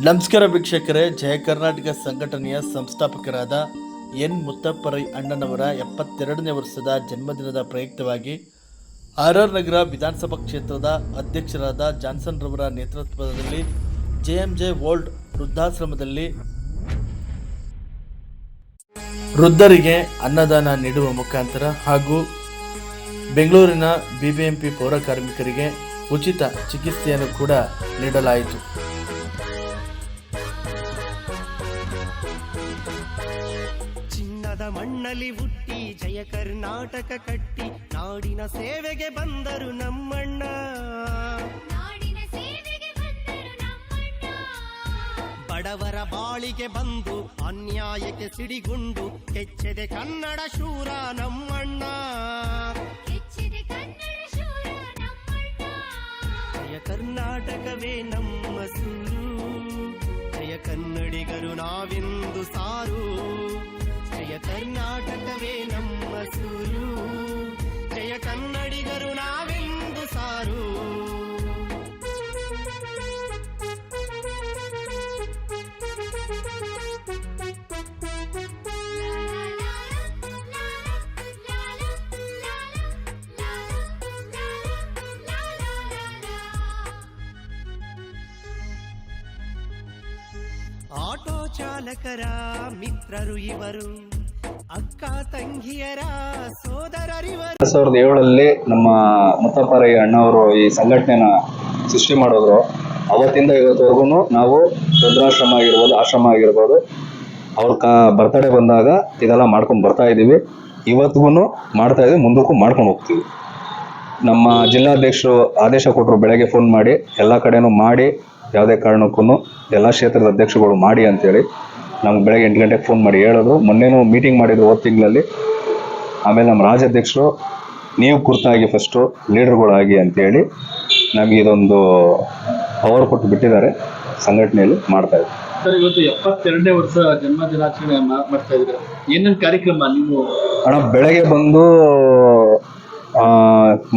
ನಮಸ್ಕಾರ ವೀಕ್ಷಕರೇ. ಜಯ ಕರ್ನಾಟಕ ಸಂಘಟನೆಯ ಸಂಸ್ಥಾಪಕರಾದ ಎನ್ ಮುತ್ತಪ್ಪರೈ ಅಣ್ಣನವರ 72ನೇ ವರ್ಷದ ಜನ್ಮದಿನದ ಪ್ರಯುಕ್ತವಾಗಿ ಆರ್.ಆರ್. ನಗರ ವಿಧಾನಸಭಾ ಕ್ಷೇತ್ರದ ಅಧ್ಯಕ್ಷರಾದ ಜಾನ್ಸನ್ ರವರ ನೇತೃತ್ವದಲ್ಲಿ ಜೆ.ಎಂ.ಜೆ. ಓಲ್ಡ್ ವೃದ್ಧಾಶ್ರಮದಲ್ಲಿ ವೃದ್ಧರಿಗೆ ಅನ್ನದಾನ ನೀಡುವ ಮುಖಾಂತರ ಹಾಗೂ ಬೆಂಗಳೂರಿನ ಬಿಬಿಎಂಪಿ ಪೌರ ಕಾರ್ಮಿಕರಿಗೆ ಉಚಿತ ಚಿಕಿತ್ಸೆಯನ್ನು ಕೂಡ ನೀಡಲಾಯಿತು. ಮಣ್ಣಲ್ಲಿ ಹುಟ್ಟಿ ಜಯ ಕರ್ನಾಟಕ ಕಟ್ಟಿ ನಾಡಿನ ಸೇವೆಗೆ ಬಂದರು ನಮ್ಮಣ್ಣ. ಬಡವರ ಬಾಳಿಗೆ ಬಂದು ಅನ್ಯಾಯಕ್ಕೆ ಸಿಡಿಗುಂಡು ಕೆಚ್ಚದೆ ಕನ್ನಡ ಶೂರ ನಮ್ಮಣ್ಣ. ಜಯ ಕರ್ನಾಟಕವೇ ನಮ್ಮ ಸೂರು, ಜಯ ಕನ್ನಡಿಗರು ನಾವೆಂದು ಸಾರು. ಜಯ ಕರ್ನಾಟಕವೇ ನಮ್ಮ ಸೂರು, ಜಯ ಕನ್ನಡಿಗರು ನಾವೆಂದು ಸಾರು. ಆಟೋ ಚಾಲಕರ ಮಿತ್ರರು ಇವರು, ಅಕ್ಕ ತಂಗಿಯರ ಸೋದರರಿವರು. 2007 ನಮ್ಮ ಮುತ್ತಪ್ಪರೈ ಅಣ್ಣವರು ಈ ಸಂಘಟನೆನ ಸೃಷ್ಟಿ ಮಾಡಿದ್ರು. ಅವತ್ತಿಂದ ಇವತ್ತವರೆಗೂ ನಾವು ವೃದ್ಧಾಶ್ರಮ ಆಗಿರ್ಬೋದು, ಆಶ್ರಮ ಆಗಿರ್ಬೋದು, ಅವ್ರ ಬರ್ತಡೇ ಬಂದಾಗ ಇದೆಲ್ಲ ಮಾಡ್ಕೊಂಡು ಬರ್ತಾ ಇದ್ದೀವಿ. ಇವತ್ತಿಗೂ ಮಾಡ್ತಾ ಇದ್ದೀವಿ, ಮುಂದಕ್ಕೂ ಮಾಡ್ಕೊಂಡು ಹೋಗ್ತೀವಿ. ನಮ್ಮ ಜಿಲ್ಲಾಧ್ಯಕ್ಷರು ಆದೇಶ ಕೊಟ್ಟರು, ಬೆಳಗ್ಗೆ ಫೋನ್ ಮಾಡಿ ಎಲ್ಲ ಕಡೆನೂ ಮಾಡಿ, ಯಾವುದೇ ಕಾರಣಕ್ಕೂ ಎಲ್ಲ ಕ್ಷೇತ್ರದ ಅಧ್ಯಕ್ಷರುಗಳು ಮಾಡಿ ಅಂತೇಳಿ ನಮ್ಗೆ ಬೆಳಗ್ಗೆ 8 ಗಂಟೆಗೆ ಫೋನ್ ಮಾಡಿ ಹೇಳಿದ್ರು. ಮೊನ್ನೆನೂ ಮೀಟಿಂಗ್ ಮಾಡಿದ್ರು ಹೋದ ತಿಂಗಳಲ್ಲಿ. ಆಮೇಲೆ ನಮ್ಮ ರಾಜ್ಯಾಧ್ಯಕ್ಷರು ನೀವು ಕುರ್ತಾಗಿ ಫಸ್ಟು ಲೀಡರ್ಗಳಾಗಿ ಅಂತೇಳಿ ನಮಗೆ ಇದೊಂದು ಪವರ್ ಕೊಟ್ಟು ಬಿಟ್ಟಿದ್ದಾರೆ. ಸಂಘಟನೆಯಲ್ಲಿ ಮಾಡ್ತಾ ಇದ್ದೀವಿ. ಸರ್, ಇವತ್ತು 72ನೇ ವರ್ಷ ಜನ್ಮದಿನಾಚರಣೆ ಮಾಡ್ತಾ ಇದ್ದೀರಾ. ಏನೇನು ಕಾರ್ಯಕ್ರಮ ನೀವು? ಅಣ್ಣ, ಬೆಳಗ್ಗೆ ಬಂದು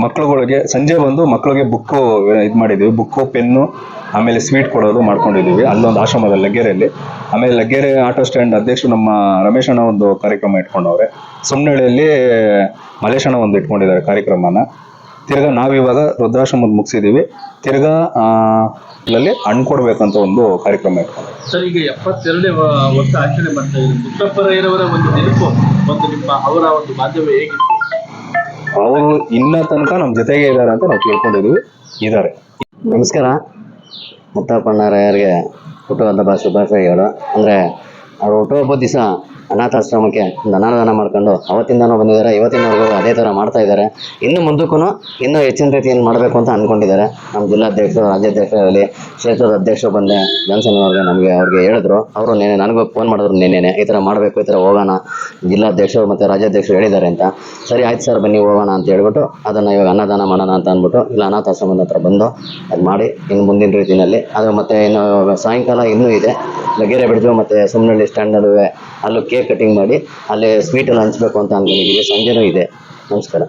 ಮಕ್ಕಳುಗಳಿಗೆ, ಸಂಜೆ ಬಂದು ಮಕ್ಕಳಿಗೆ ಬುಕ್ಕು ಇದು ಮಾಡಿದ್ದೀವಿ. ಬುಕ್ಕು, ಪೆನ್ನು, ಆಮೇಲೆ ಸ್ವೀಟ್ ಕೊಡೋದು ಮಾಡ್ಕೊಂಡಿದ್ದೀವಿ ಅಲ್ಲೊಂದು ಆಶ್ರಮದಲ್ಲಿ ಲಗ್ಗೆರೆಯಲ್ಲಿ. ಆಮೇಲೆ ಲಗ್ಗೆರೆ ಆಟೋ ಸ್ಟ್ಯಾಂಡ್ ಅಧ್ಯಕ್ಷರು ನಮ್ಮ ರಮೇಶ್ ಅಣ್ಣ ಒಂದು ಕಾರ್ಯಕ್ರಮ ಇಟ್ಕೊಂಡವ್ರೆ. ಸುಮ್ನಳ್ಳಿಯಲ್ಲಿ ಮಲೇಶ್ ಅಣ್ಣ ಒಂದು ಇಟ್ಕೊಂಡಿದ್ದಾರೆ ಕಾರ್ಯಕ್ರಮನ. ತಿರ್ಗಾ ನಾವಿವಾಗ ವೃದ್ಧಾಶ್ರಮದ ಮುಗಿಸಿದ್ದೀವಿ. ತಿರ್ಗಾ ಅಲ್ಲಿ ಹಣ್ಣು ಕೊಡ್ಬೇಕಂತ ಒಂದು ಕಾರ್ಯಕ್ರಮ ಇಟ್ಕೊಂಡು. ಸರ್, ಈಗ 72ನೇ ವರ್ಷ ಆಚರಣೆ ಮಾಡ್ತಾ ಇದ್ದೀವಿ. ಮುತ್ತಪ್ಪರೈರವರ ಒಂದು ನೆನಪು, ಒಂದು ನಿಮ್ಮ ಅವರ ಒಂದು ಬಾಂಧವ್ಯ ಹೇಗಿತ್ತು? ಅವರು ಇನ್ನ ತನಕ ನಮ್ಮ ಜೊತೆಗೆ ಇದ್ದಾರೆ ಅಂತ ನಾವು ತಿಳ್ಕೊಂಡಿದ್ದೀವಿ. ಇದ್ದಾರೆ. ನಮಸ್ಕಾರ. ಮುತ್ತಪ್ಪಣ್ಣರಯ್ಯರಿಗೆ ಹುಟ್ಟುಹಬ್ಬದ ಶುಭಾಶಯಗಳು. ಅಂದರೆ ಅವರು ಹುಟ್ಟುಹಬ್ಬದ ದಿವಸ ಅನಾಥಾಶ್ರಮಕ್ಕೆ ಒಂದು ಅನ್ನದಾನ ಮಾಡ್ಕೊಂಡು ಅವತ್ತಿಂದನೂ ಬಂದಿದ್ದಾರೆ. ಇವತ್ತಿನವರೆಗೂ ಅದೇ ಥರ ಮಾಡ್ತಾ ಇದ್ದಾರೆ. ಇನ್ನು ಮುಂದಕ್ಕೂ ಇನ್ನೂ ಹೆಚ್ಚಿನ ರೀತಿಯಲ್ಲಿ ಮಾಡಬೇಕು ಅಂತ ಅಂದ್ಕೊಂಡಿದ್ದಾರೆ. ನಮ್ಮ ಜಿಲ್ಲಾಧ್ಯಕ್ಷರು, ರಾಜ್ಯಾಧ್ಯಕ್ಷರಲ್ಲಿ ಕ್ಷೇತ್ರದ ಅಧ್ಯಕ್ಷರು ಬಂದೆ ಜಾನ್ಸನ್ ಅವ್ರಿಗೆ ಹೇಳಿದ್ರು. ಅವರು ನನಗೂ ಫೋನ್ ಮಾಡಿದ್ರು ನಿನ್ನೆ, ಈ ಥರ ಮಾಡಬೇಕು, ಈ ಥರ ಹೋಗೋಣ, ಜಿಲ್ಲಾಧ್ಯಕ್ಷರು ಮತ್ತು ರಾಜ್ಯಾಧ್ಯಕ್ಷರು ಹೇಳಿದ್ದಾರೆ ಅಂತ. ಸರಿ ಆಯ್ತು ಸರ್, ಬನ್ನಿ ಹೋಗೋಣ ಅಂತ ಹೇಳ್ಬಿಟ್ಟು ಅದನ್ನು ಇವಾಗ ಅನ್ನದಾನ ಮಾಡೋಣ ಅಂತ ಅಂದ್ಬಿಟ್ಟು ಇಲ್ಲ ಅನಾಥಾಶ್ರಮದ ಹತ್ರ ಬಂದು ಅದು ಮಾಡಿ ಇನ್ನು ಮುಂದಿನ ರೀತಿಯಲ್ಲಿ ಅದು. ಮತ್ತು ಇನ್ನು ಸಾಯಂಕಾಲ ಇನ್ನೂ ಇದೆ ಲಗ್ಗೆರೆ ಬಿಡ್ತೀವಿ ಮತ್ತು ಸುಮ್ಮನಳ್ಳಿ ಸ್ಟ್ಯಾಂಡಲ್ಲೂ ಅಲ್ಲೂ ಕೇಕ್ ಕಟಿಂಗ್ ಮಾಡಿ ಅಲ್ಲಿ ಸ್ವೀಟಲ್ಲಿ ಹಂಚ್ಬೇಕು ಅಂತ ಅಂದ್ಕೊಂಡಿದ್ದೀವಿ. ಸಂಜೆನೂ ಇದೆ. ನಮಸ್ಕಾರ.